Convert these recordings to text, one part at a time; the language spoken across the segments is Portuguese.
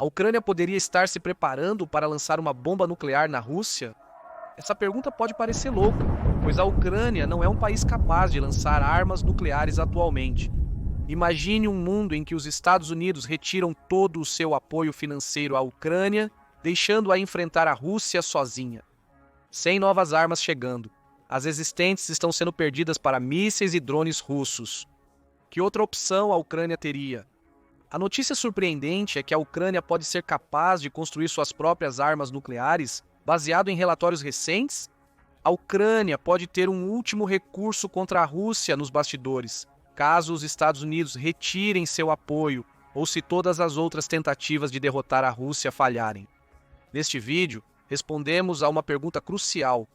A Ucrânia poderia estar se preparando para lançar uma bomba nuclear na Rússia? Essa pergunta pode parecer louca, pois a Ucrânia não é um país capaz de lançar armas nucleares atualmente. Imagine um mundo em que os Estados Unidos retiram todo o seu apoio financeiro à Ucrânia, deixando-a enfrentar a Rússia sozinha. Sem novas armas chegando, as existentes estão sendo perdidas para mísseis e drones russos. Que outra opção a Ucrânia teria? A notícia surpreendente é que a Ucrânia pode ser capaz de construir suas próprias armas nucleares, baseado em relatórios recentes. A Ucrânia pode ter um último recurso contra a Rússia nos bastidores, caso os Estados Unidos retirem seu apoio ou se todas as outras tentativas de derrotar a Rússia falharem. Neste vídeo, respondemos a uma pergunta crucial.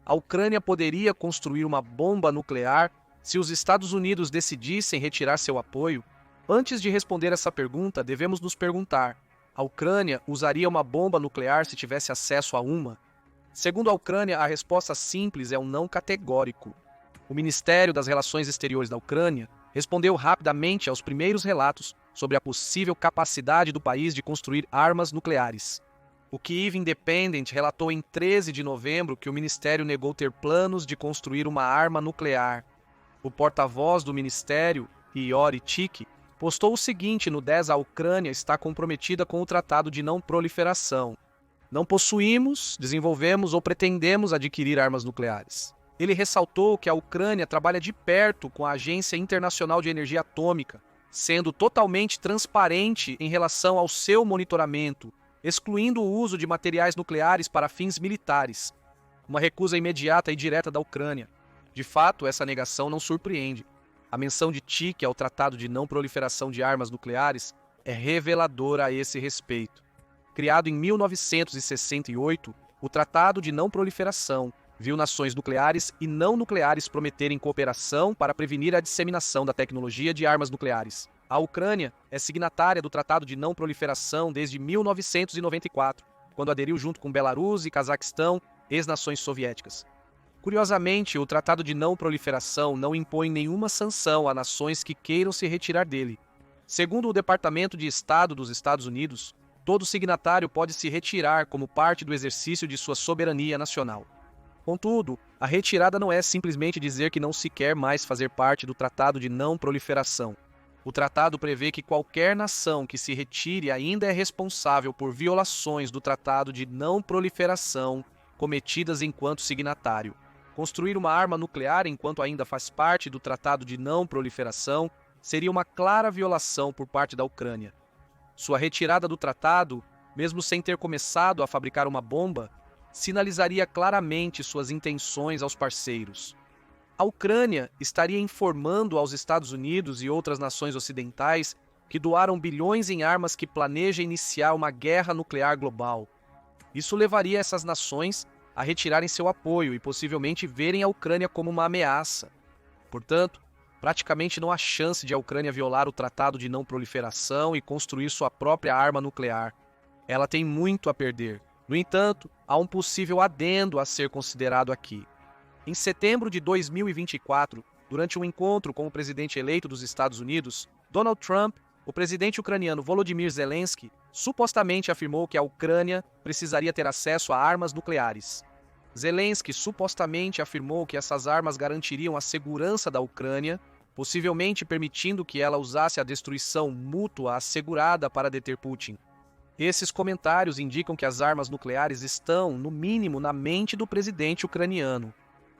A Ucrânia poderia construir uma bomba nuclear se os Estados Unidos decidissem retirar seu apoio? Antes de responder essa pergunta, devemos nos perguntar: a Ucrânia usaria uma bomba nuclear se tivesse acesso a uma? Segundo a Ucrânia, a resposta simples é um não categórico. O Ministério das Relações Exteriores da Ucrânia respondeu rapidamente aos primeiros relatos sobre a possível capacidade do país de construir armas nucleares. O Kyiv Independent relatou em 13 de novembro que o ministério negou ter planos de construir uma arma nuclear. O porta-voz do ministério, Iori Chik, postou o seguinte no 10: a Ucrânia está comprometida com o Tratado de Não Proliferação. Não possuímos, desenvolvemos ou pretendemos adquirir armas nucleares. Ele ressaltou que a Ucrânia trabalha de perto com a Agência Internacional de Energia Atômica, sendo totalmente transparente em relação ao seu monitoramento, excluindo o uso de materiais nucleares para fins militares. Uma recusa imediata e direta da Ucrânia. De fato, essa negação não surpreende. A menção de Chik ao Tratado de Não Proliferação de Armas Nucleares é reveladora a esse respeito. Criado em 1968, o Tratado de Não Proliferação viu nações nucleares e não nucleares prometerem cooperação para prevenir a disseminação da tecnologia de armas nucleares. A Ucrânia é signatária do Tratado de Não Proliferação desde 1994, quando aderiu junto com Belarus e Cazaquistão, ex-nações soviéticas. Curiosamente, o Tratado de Não Proliferação não impõe nenhuma sanção a nações que queiram se retirar dele. Segundo o Departamento de Estado dos Estados Unidos, todo signatário pode se retirar como parte do exercício de sua soberania nacional. Contudo, a retirada não é simplesmente dizer que não se quer mais fazer parte do Tratado de Não Proliferação. O tratado prevê que qualquer nação que se retire ainda é responsável por violações do Tratado de Não Proliferação cometidas enquanto signatário. Construir uma arma nuclear enquanto ainda faz parte do Tratado de Não Proliferação seria uma clara violação por parte da Ucrânia. Sua retirada do tratado, mesmo sem ter começado a fabricar uma bomba, sinalizaria claramente suas intenções aos parceiros. A Ucrânia estaria informando aos Estados Unidos e outras nações ocidentais que doaram bilhões em armas que planeja iniciar uma guerra nuclear global. Isso levaria essas nações a retirarem seu apoio e possivelmente verem a Ucrânia como uma ameaça. Portanto, praticamente não há chance de a Ucrânia violar o Tratado de Não Proliferação e construir sua própria arma nuclear. Ela tem muito a perder. No entanto, há um possível adendo a ser considerado aqui. Em setembro de 2024, durante um encontro com o presidente eleito dos Estados Unidos, Donald Trump, o presidente ucraniano Volodymyr Zelensky supostamente afirmou que a Ucrânia precisaria ter acesso a armas nucleares. Zelensky supostamente afirmou que essas armas garantiriam a segurança da Ucrânia, possivelmente permitindo que ela usasse a destruição mútua assegurada para deter Putin. Esses comentários indicam que as armas nucleares estão, no mínimo, na mente do presidente ucraniano.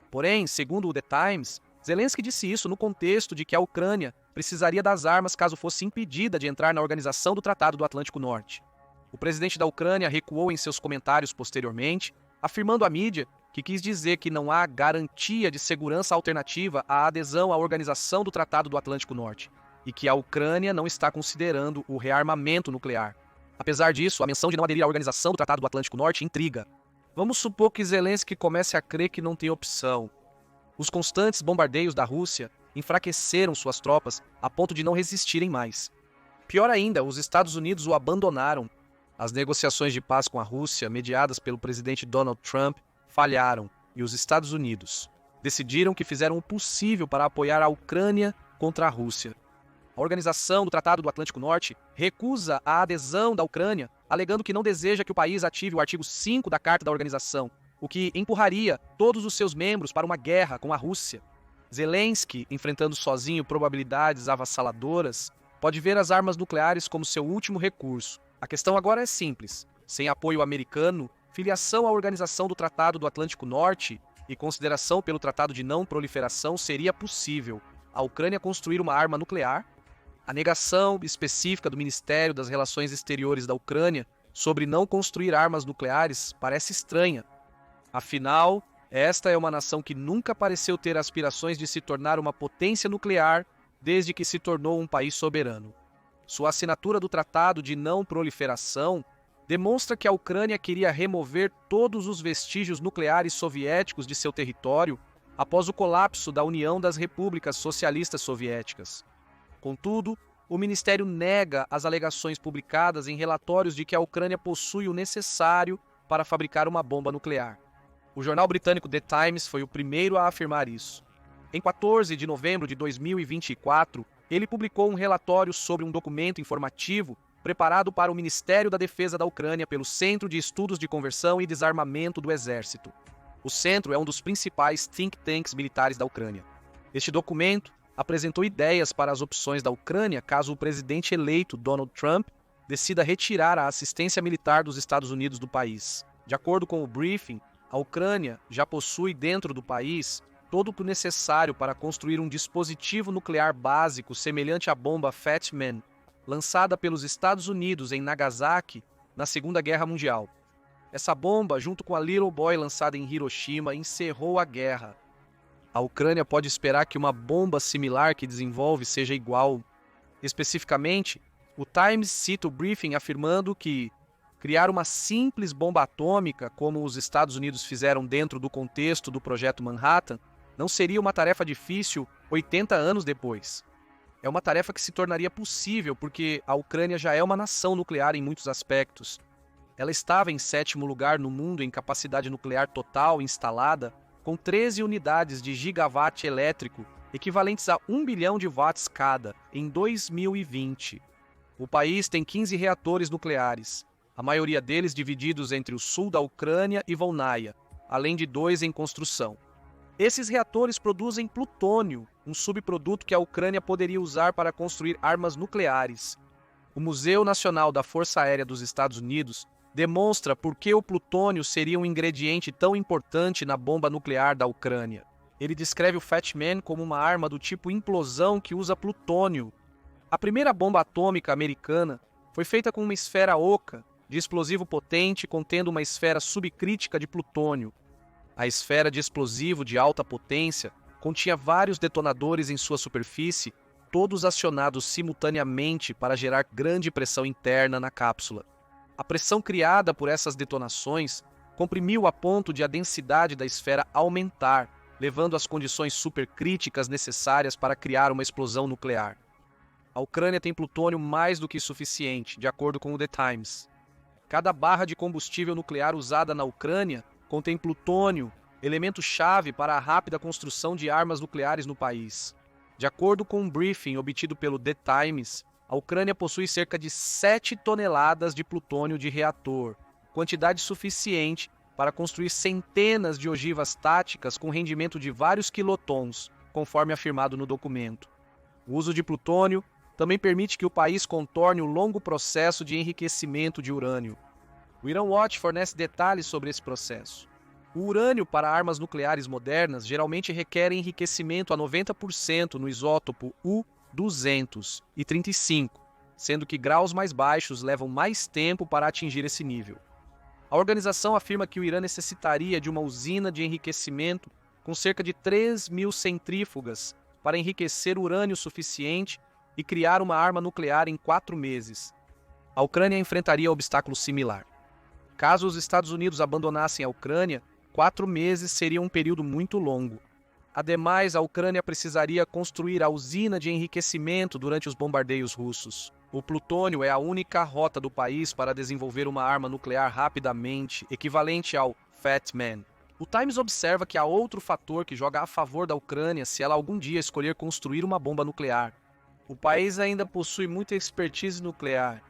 Porém, segundo o The Times, Zelensky disse isso no contexto de que a Ucrânia precisaria das armas caso fosse impedida de entrar na Organização do Tratado do Atlântico Norte. O presidente da Ucrânia recuou em seus comentários posteriormente, afirmando à mídia que quis dizer que não há garantia de segurança alternativa à adesão à Organização do Tratado do Atlântico Norte, e que a Ucrânia não está considerando o rearmamento nuclear. Apesar disso, a menção de não aderir à Organização do Tratado do Atlântico Norte intriga. Vamos supor que Zelensky comece a crer que não tem opção. Os constantes bombardeios da Rússia enfraqueceram suas tropas a ponto de não resistirem mais. Pior ainda, os Estados Unidos o abandonaram. As negociações de paz com a Rússia, mediadas pelo presidente Donald Trump, falharam, e os Estados Unidos decidiram que fizeram o possível para apoiar a Ucrânia contra a Rússia. A Organização do Tratado do Atlântico Norte recusa a adesão da Ucrânia, alegando que não deseja que o país ative o artigo 5 da Carta da Organização, o que empurraria todos os seus membros para uma guerra com a Rússia. Zelensky, enfrentando sozinho probabilidades avassaladoras, pode ver as armas nucleares como seu último recurso. A questão agora é simples. Sem apoio americano, filiação à Organização do Tratado do Atlântico Norte e consideração pelo Tratado de Não Proliferação seria possível a Ucrânia construir uma arma nuclear. A negação específica do Ministério das Relações Exteriores da Ucrânia sobre não construir armas nucleares parece estranha. Afinal, esta é uma nação que nunca pareceu ter aspirações de se tornar uma potência nuclear desde que se tornou um país soberano. Sua assinatura do Tratado de Não Proliferação demonstra que a Ucrânia queria remover todos os vestígios nucleares soviéticos de seu território após o colapso da União das Repúblicas Socialistas Soviéticas. Contudo, o Ministério nega as alegações publicadas em relatórios de que a Ucrânia possui o necessário para fabricar uma bomba nuclear. O jornal britânico The Times foi o primeiro a afirmar isso. Em 14 de novembro de 2024, ele publicou um relatório sobre um documento informativo preparado para o Ministério da Defesa da Ucrânia pelo Centro de Estudos de Conversão e Desarmamento do Exército. O centro é um dos principais think tanks militares da Ucrânia. Este documento apresentou ideias para as opções da Ucrânia caso o presidente eleito Donald Trump decida retirar a assistência militar dos Estados Unidos do país. De acordo com o briefing, a Ucrânia já possui dentro do país todo o necessário para construir um dispositivo nuclear básico semelhante à bomba Fat Man, lançada pelos Estados Unidos em Nagasaki na Segunda Guerra Mundial. Essa bomba, junto com a Little Boy lançada em Hiroshima, encerrou a guerra. A Ucrânia pode esperar que uma bomba similar que desenvolve seja igual. Especificamente, o Times cita o briefing afirmando que criar uma simples bomba atômica, como os Estados Unidos fizeram dentro do contexto do Projeto Manhattan, não seria uma tarefa difícil 80 anos depois. É uma tarefa que se tornaria possível porque a Ucrânia já é uma nação nuclear em muitos aspectos. Ela estava em 7º lugar no mundo em capacidade nuclear total instalada, com 13 unidades de gigawatt elétrico, equivalentes a 1 bilhão de watts cada, em 2020. O país tem 15 reatores nucleares, a maioria deles divididos entre o sul da Ucrânia e Volnaia, além de 2 em construção. Esses reatores produzem plutônio, um subproduto que a Ucrânia poderia usar para construir armas nucleares. O Museu Nacional da Força Aérea dos Estados Unidos demonstra por que o plutônio seria um ingrediente tão importante na bomba nuclear da Ucrânia. Ele descreve o Fat Man como uma arma do tipo implosão que usa plutônio. A primeira bomba atômica americana foi feita com uma esfera oca, de explosivo potente contendo uma esfera subcrítica de plutônio. A esfera de explosivo de alta potência continha vários detonadores em sua superfície, todos acionados simultaneamente para gerar grande pressão interna na cápsula. A pressão criada por essas detonações comprimiu a ponto de a densidade da esfera aumentar, levando às condições supercríticas necessárias para criar uma explosão nuclear. A Ucrânia tem plutônio mais do que suficiente, de acordo com o The Times. Cada barra de combustível nuclear usada na Ucrânia contém plutônio, elemento-chave para a rápida construção de armas nucleares no país. De acordo com um briefing obtido pelo The Times, a Ucrânia possui cerca de 7 toneladas de plutônio de reator, quantidade suficiente para construir centenas de ogivas táticas com rendimento de vários quilotons, conforme afirmado no documento. O uso de plutônio também permite que o país contorne o longo processo de enriquecimento de urânio. O Iran Watch fornece detalhes sobre esse processo. O urânio para armas nucleares modernas geralmente requer enriquecimento a 90% no isótopo U-235, sendo que graus mais baixos levam mais tempo para atingir esse nível. A organização afirma que o Irã necessitaria de uma usina de enriquecimento com cerca de 3.000 centrífugas para enriquecer urânio suficiente e criar uma arma nuclear em 4 meses. A Ucrânia enfrentaria obstáculo similar. Caso os Estados Unidos abandonassem a Ucrânia, 4 meses seria um período muito longo. Ademais, a Ucrânia precisaria construir a usina de enriquecimento durante os bombardeios russos. O plutônio é a única rota do país para desenvolver uma arma nuclear rapidamente, equivalente ao Fat Man. O Times observa que há outro fator que joga a favor da Ucrânia se ela algum dia escolher construir uma bomba nuclear. O país ainda possui muita expertise nuclear.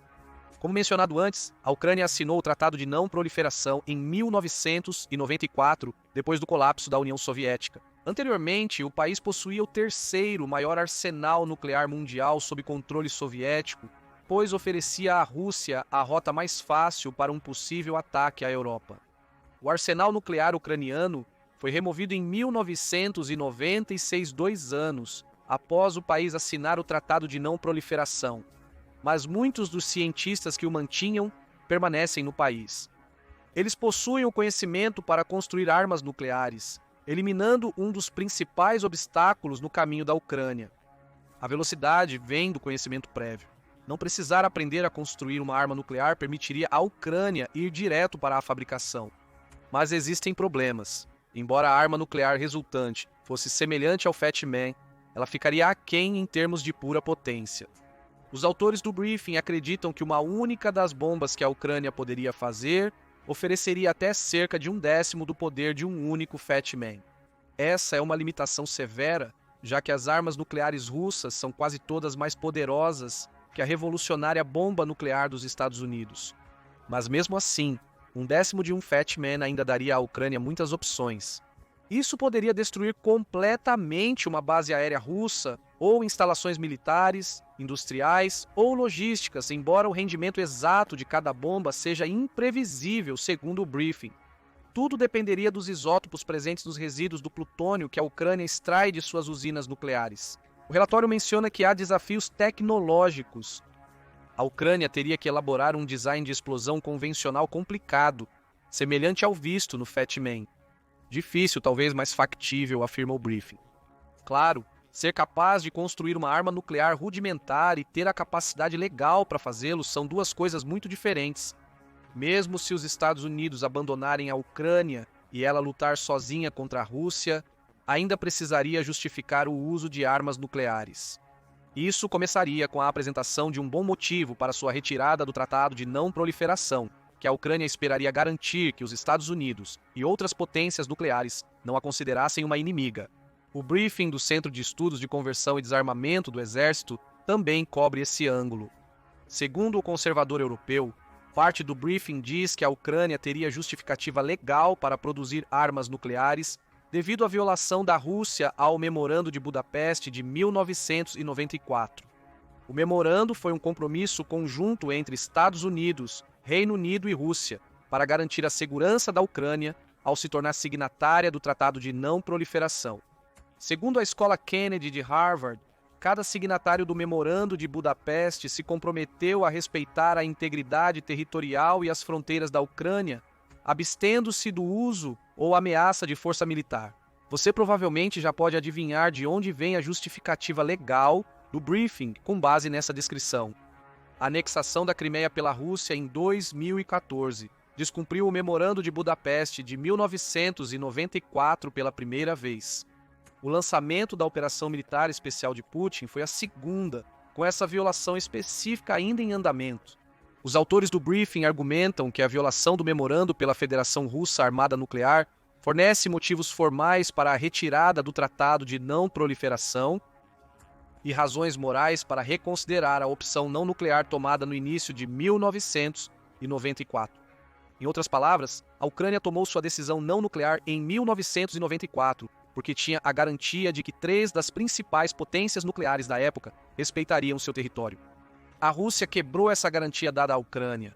Como mencionado antes, a Ucrânia assinou o Tratado de Não Proliferação em 1994, depois do colapso da União Soviética. Anteriormente, o país possuía o terceiro maior arsenal nuclear mundial sob controle soviético, pois oferecia à Rússia a rota mais fácil para um possível ataque à Europa. O arsenal nuclear ucraniano foi removido em 1996, 2 anos após o país assinar o Tratado de Não Proliferação, mas muitos dos cientistas que o mantinham permanecem no país. Eles possuem o conhecimento para construir armas nucleares, eliminando um dos principais obstáculos no caminho da Ucrânia. A velocidade vem do conhecimento prévio. Não precisar aprender a construir uma arma nuclear permitiria à Ucrânia ir direto para a fabricação. Mas existem problemas. Embora a arma nuclear resultante fosse semelhante ao Fat Man, ela ficaria aquém em termos de pura potência. Os autores do briefing acreditam que uma única das bombas que a Ucrânia poderia fazer ofereceria até cerca de 1/10 do poder de um único Fat Man. Essa é uma limitação severa, já que as armas nucleares russas são quase todas mais poderosas que a revolucionária bomba nuclear dos Estados Unidos. Mas mesmo assim, 1/10 de um Fat Man ainda daria à Ucrânia muitas opções. Isso poderia destruir completamente uma base aérea russa, ou instalações militares, industriais ou logísticas, embora o rendimento exato de cada bomba seja imprevisível, segundo o briefing. Tudo dependeria dos isótopos presentes nos resíduos do plutônio que a Ucrânia extrai de suas usinas nucleares. O relatório menciona que há desafios tecnológicos. A Ucrânia teria que elaborar um design de explosão convencional complicado, semelhante ao visto no Fat Man. Difícil, talvez mais factível, afirma o briefing. Claro, ser capaz de construir uma arma nuclear rudimentar e ter a capacidade legal para fazê-lo são duas coisas muito diferentes. Mesmo se os Estados Unidos abandonarem a Ucrânia e ela lutar sozinha contra a Rússia, ainda precisaria justificar o uso de armas nucleares. Isso começaria com a apresentação de um bom motivo para sua retirada do Tratado de Não Proliferação, que a Ucrânia esperaria garantir que os Estados Unidos e outras potências nucleares não a considerassem uma inimiga. O briefing do Centro de Estudos de Conversão e Desarmamento do Exército também cobre esse ângulo. Segundo o conservador europeu, parte do briefing diz que a Ucrânia teria justificativa legal para produzir armas nucleares devido à violação da Rússia ao Memorando de Budapeste de 1994. O memorando foi um compromisso conjunto entre Estados Unidos, Reino Unido e Rússia para garantir a segurança da Ucrânia ao se tornar signatária do Tratado de Não Proliferação. Segundo a Escola Kennedy de Harvard, cada signatário do Memorando de Budapeste se comprometeu a respeitar a integridade territorial e as fronteiras da Ucrânia, abstendo-se do uso ou ameaça de força militar. Você provavelmente já pode adivinhar de onde vem a justificativa legal do briefing com base nessa descrição. A anexação da Crimeia pela Rússia em 2014 descumpriu o Memorando de Budapeste de 1994 pela primeira vez. O lançamento da Operação Militar Especial de Putin foi a segunda, com essa violação específica ainda em andamento. Os autores do briefing argumentam que a violação do memorando pela Federação Russa Armada Nuclear fornece motivos formais para a retirada do Tratado de Não Proliferação e razões morais para reconsiderar a opção não nuclear tomada no início de 1994. Em outras palavras, a Ucrânia tomou sua decisão não nuclear em 1994, porque tinha a garantia de que 3 das principais potências nucleares da época respeitariam seu território. A Rússia quebrou essa garantia dada à Ucrânia.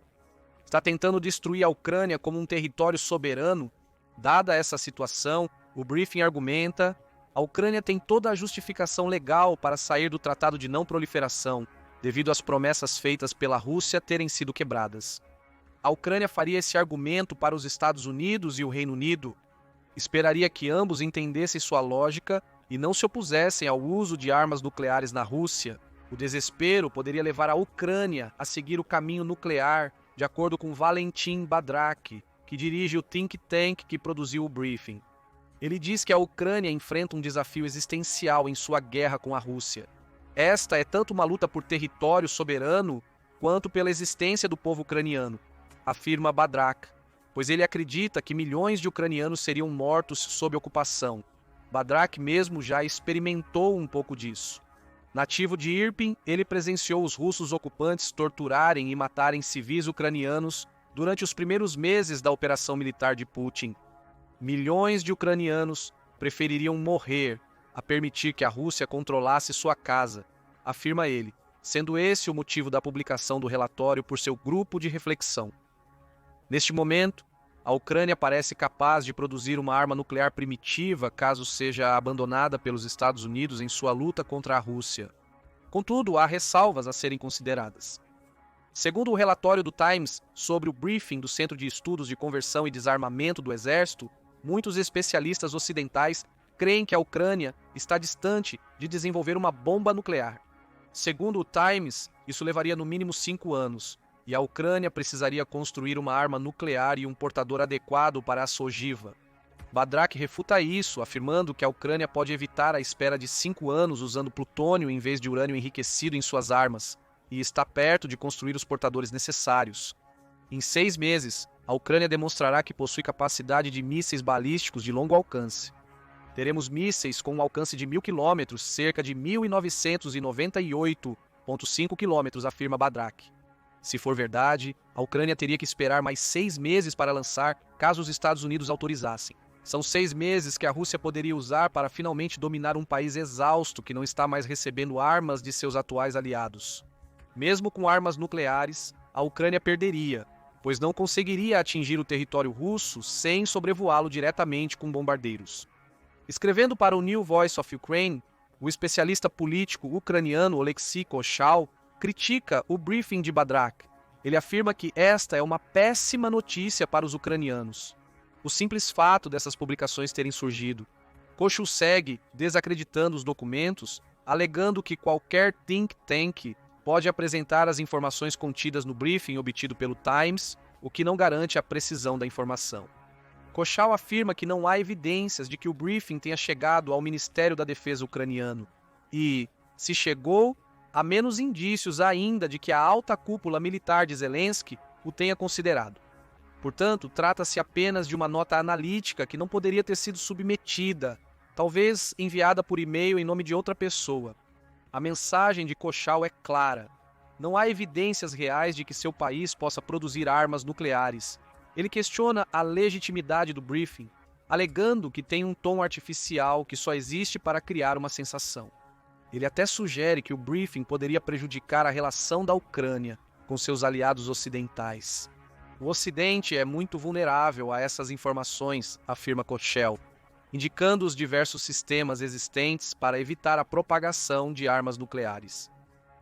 Está tentando destruir a Ucrânia como um território soberano. Dada essa situação, o briefing argumenta: a Ucrânia tem toda a justificação legal para sair do Tratado de Não Proliferação, devido às promessas feitas pela Rússia terem sido quebradas. A Ucrânia faria esse argumento para os Estados Unidos e o Reino Unido. Esperaria que ambos entendessem sua lógica e não se opusessem ao uso de armas nucleares na Rússia. O desespero poderia levar a Ucrânia a seguir o caminho nuclear, de acordo com Valentin Badrak, que dirige o think tank que produziu o briefing. Ele diz que a Ucrânia enfrenta um desafio existencial em sua guerra com a Rússia. Esta é tanto uma luta por território soberano quanto pela existência do povo ucraniano, afirma Badrak, pois ele acredita que milhões de ucranianos seriam mortos sob ocupação. Badrak mesmo já experimentou um pouco disso. Nativo de Irpin, ele presenciou os russos ocupantes torturarem e matarem civis ucranianos durante os primeiros meses da operação militar de Putin. Milhões de ucranianos prefeririam morrer a permitir que a Rússia controlasse sua casa, afirma ele, sendo esse o motivo da publicação do relatório por seu grupo de reflexão. Neste momento, a Ucrânia parece capaz de produzir uma arma nuclear primitiva caso seja abandonada pelos Estados Unidos em sua luta contra a Rússia. Contudo, há ressalvas a serem consideradas. Segundo o relatório do Times sobre o briefing do Centro de Estudos de Conversão e Desarmamento do Exército, muitos especialistas ocidentais creem que a Ucrânia está distante de desenvolver uma bomba nuclear. Segundo o Times, isso levaria no mínimo 5 anos, e a Ucrânia precisaria construir uma arma nuclear e um portador adequado para a sua ogiva. Badrak refuta isso, afirmando que a Ucrânia pode evitar a espera de 5 anos usando plutônio em vez de urânio enriquecido em suas armas, e está perto de construir os portadores necessários. Em 6 meses, a Ucrânia demonstrará que possui capacidade de mísseis balísticos de longo alcance. Teremos mísseis com um alcance de 1.000 km, cerca de 1.998,5 km, afirma Badrak. Se for verdade, a Ucrânia teria que esperar mais 6 meses para lançar, caso os Estados Unidos autorizassem. São 6 meses que a Rússia poderia usar para finalmente dominar um país exausto que não está mais recebendo armas de seus atuais aliados. Mesmo com armas nucleares, a Ucrânia perderia, pois não conseguiria atingir o território russo sem sobrevoá-lo diretamente com bombardeiros. Escrevendo para o New Voice of Ukraine, o especialista político ucraniano Oleksiy Koshal critica o briefing de Badrak. Ele afirma que esta é uma péssima notícia para os ucranianos. O simples fato dessas publicações terem surgido. Koshal segue desacreditando os documentos, alegando que qualquer think tank pode apresentar as informações contidas no briefing obtido pelo Times, o que não garante a precisão da informação. Koshal afirma que não há evidências de que o briefing tenha chegado ao Ministério da Defesa ucraniano e, se chegou, há menos indícios ainda de que a alta cúpula militar de Zelensky o tenha considerado. Portanto, trata-se apenas de uma nota analítica que não poderia ter sido submetida, talvez enviada por e-mail em nome de outra pessoa. A mensagem de Koshal é clara. Não há evidências reais de que seu país possa produzir armas nucleares. Ele questiona a legitimidade do briefing, alegando que tem um tom artificial que só existe para criar uma sensação. Ele até sugere que o briefing poderia prejudicar a relação da Ucrânia com seus aliados ocidentais. O Ocidente é muito vulnerável a essas informações, afirma Koshal, indicando os diversos sistemas existentes para evitar a propagação de armas nucleares.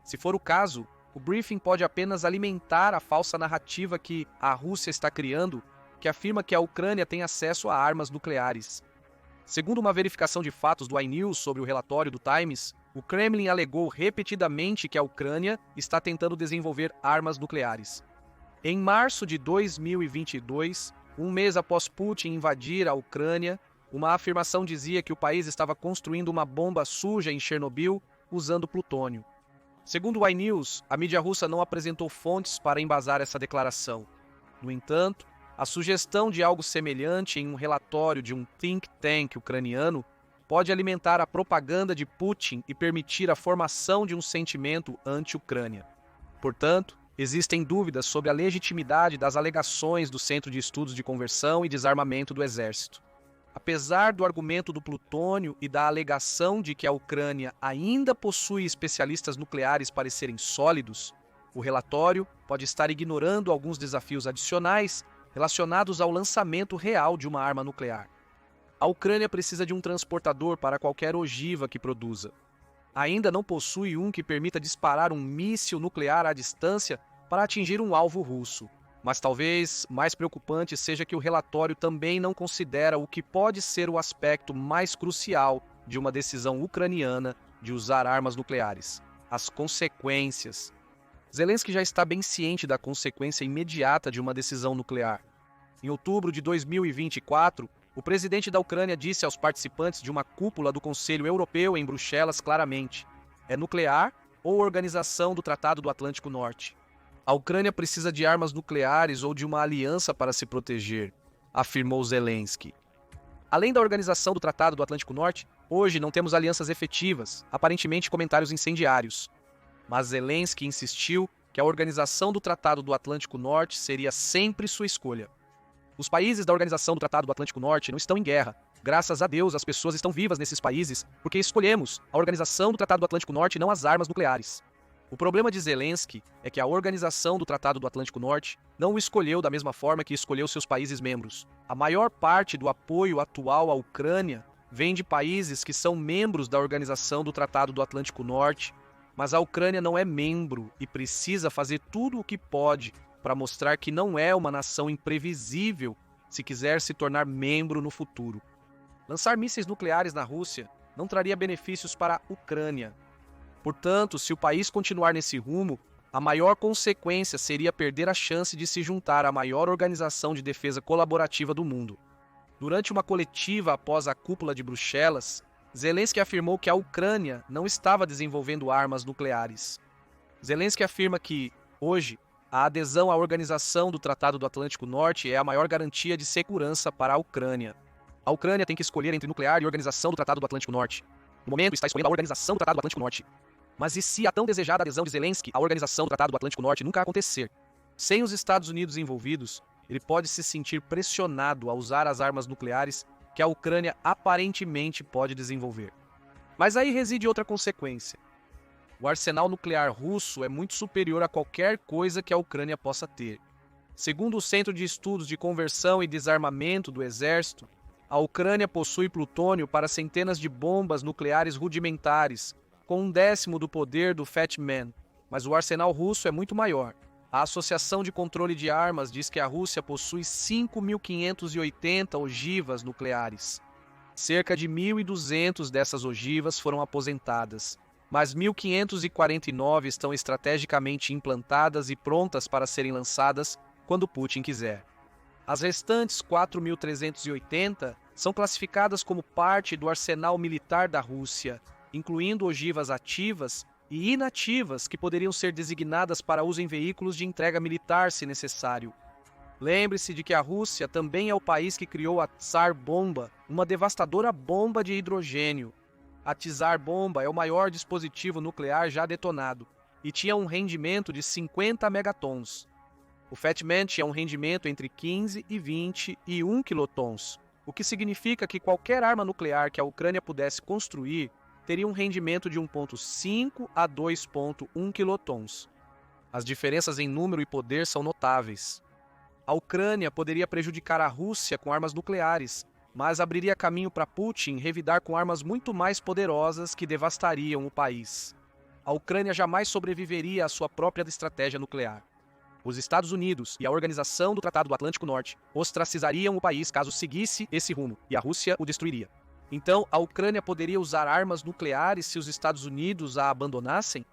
Se for o caso, o briefing pode apenas alimentar a falsa narrativa que a Rússia está criando, que afirma que a Ucrânia tem acesso a armas nucleares. Segundo uma verificação de fatos do iNews sobre o relatório do Times, o Kremlin alegou repetidamente que a Ucrânia está tentando desenvolver armas nucleares. Em março de 2022, um mês após Putin invadir a Ucrânia, uma afirmação dizia que o país estava construindo uma bomba suja em Chernobyl usando plutônio. Segundo o iNews, a mídia russa não apresentou fontes para embasar essa declaração. No entanto, a sugestão de algo semelhante em um relatório de um think tank ucraniano pode alimentar a propaganda de Putin e permitir a formação de um sentimento anti-Ucrânia. Portanto, existem dúvidas sobre a legitimidade das alegações do Centro de Estudos de Conversão e Desarmamento do Exército. Apesar do argumento do plutônio e da alegação de que a Ucrânia ainda possui especialistas nucleares parecerem sólidos, o relatório pode estar ignorando alguns desafios adicionais relacionados ao lançamento real de uma arma nuclear. A Ucrânia precisa de um transportador para qualquer ogiva que produza. Ainda não possui um que permita disparar um míssil nuclear à distância para atingir um alvo russo. Mas talvez mais preocupante seja que o relatório também não considera o que pode ser o aspecto mais crucial de uma decisão ucraniana de usar armas nucleares: as consequências. Zelensky já está bem ciente da consequência imediata de uma decisão nuclear. Em outubro de 2024, o presidente da Ucrânia disse aos participantes de uma cúpula do Conselho Europeu em Bruxelas claramente: é nuclear ou organização do Tratado do Atlântico Norte. A Ucrânia precisa de armas nucleares ou de uma aliança para se proteger, afirmou Zelensky. Além da organização do Tratado do Atlântico Norte, Hoje não temos alianças efetivas, aparentemente comentários incendiários. Mas Zelensky insistiu que a organização do Tratado do Atlântico Norte seria sempre sua escolha. Os países da Organização do Tratado do Atlântico Norte não estão em guerra. Graças a Deus, as pessoas estão vivas nesses países porque escolhemos a Organização do Tratado do Atlântico Norte e não as armas nucleares. O problema de Zelensky é que a Organização do Tratado do Atlântico Norte não o escolheu da mesma forma que escolheu seus países membros. A maior parte do apoio atual à Ucrânia vem de países que são membros da Organização do Tratado do Atlântico Norte, mas a Ucrânia não é membro e precisa fazer tudo o que pode para mostrar que não é uma nação imprevisível se quiser se tornar membro no futuro. Lançar mísseis nucleares na Rússia não traria benefícios para a Ucrânia. Portanto, se o país continuar nesse rumo, a maior consequência seria perder a chance de se juntar à maior organização de defesa colaborativa do mundo. Durante uma coletiva após a cúpula de Bruxelas, Zelensky afirmou que a Ucrânia não estava desenvolvendo armas nucleares. Zelensky afirma que, hoje, a adesão à Organização do Tratado do Atlântico Norte é a maior garantia de segurança para a Ucrânia. A Ucrânia tem que escolher entre nuclear e Organização do Tratado do Atlântico Norte. No momento, está escolhendo a Organização do Tratado do Atlântico Norte. Mas e se a tão desejada adesão de Zelensky à Organização do Tratado do Atlântico Norte nunca acontecer? Sem os Estados Unidos envolvidos, ele pode se sentir pressionado a usar as armas nucleares que a Ucrânia aparentemente pode desenvolver. Mas aí reside outra consequência. O arsenal nuclear russo é muito superior a qualquer coisa que a Ucrânia possa ter. Segundo o Centro de Estudos de Conversão e Desarmamento do Exército, a Ucrânia possui plutônio para centenas de bombas nucleares rudimentares, com 1/10 do poder do Fat Man, mas o arsenal russo é muito maior. A Associação de Controle de Armas diz que a Rússia possui 5.580 ogivas nucleares. Cerca de 1.200 dessas ogivas foram aposentadas, mas 1.549 estão estrategicamente implantadas e prontas para serem lançadas quando Putin quiser. As restantes 4.380 são classificadas como parte do arsenal militar da Rússia, incluindo ogivas ativas e inativas que poderiam ser designadas para uso em veículos de entrega militar se necessário. Lembre-se de que a Rússia também é o país que criou a Tsar Bomba, uma devastadora bomba de hidrogênio. A Tsar Bomba é o maior dispositivo nuclear já detonado e tinha um rendimento de 50 megatons. O Fat Man tinha um rendimento entre 15 e 21 quilotons, o que significa que qualquer arma nuclear que a Ucrânia pudesse construir teria um rendimento de 1,5 a 2,1 quilotons. As diferenças em número e poder são notáveis. A Ucrânia poderia prejudicar a Rússia com armas nucleares, mas abriria caminho para Putin revidar com armas muito mais poderosas que devastariam o país. A Ucrânia jamais sobreviveria à sua própria estratégia nuclear. Os Estados Unidos e a Organização do Tratado do Atlântico Norte ostracizariam o país caso seguisse esse rumo, e a Rússia o destruiria. Então, a Ucrânia poderia usar armas nucleares se os Estados Unidos a abandonassem?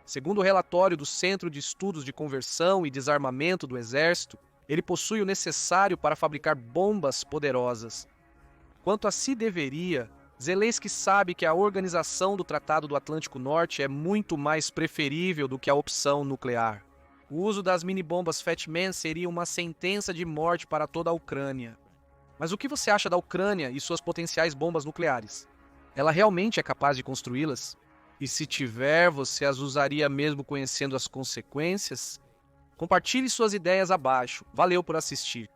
Segundo o relatório do Centro de Estudos de Conversão e Desarmamento do Exército, ele possui o necessário para fabricar bombas poderosas. Quanto a se deveria, Zelensky sabe que a Organização do Tratado do Atlântico Norte é muito mais preferível do que a opção nuclear. O uso das mini-bombas Fat Man seria uma sentença de morte para toda a Ucrânia. Mas o que você acha da Ucrânia e suas potenciais bombas nucleares? Ela realmente é capaz de construí-las? E se tiver, você as usaria mesmo conhecendo as consequências? Compartilhe suas ideias abaixo. Valeu por assistir.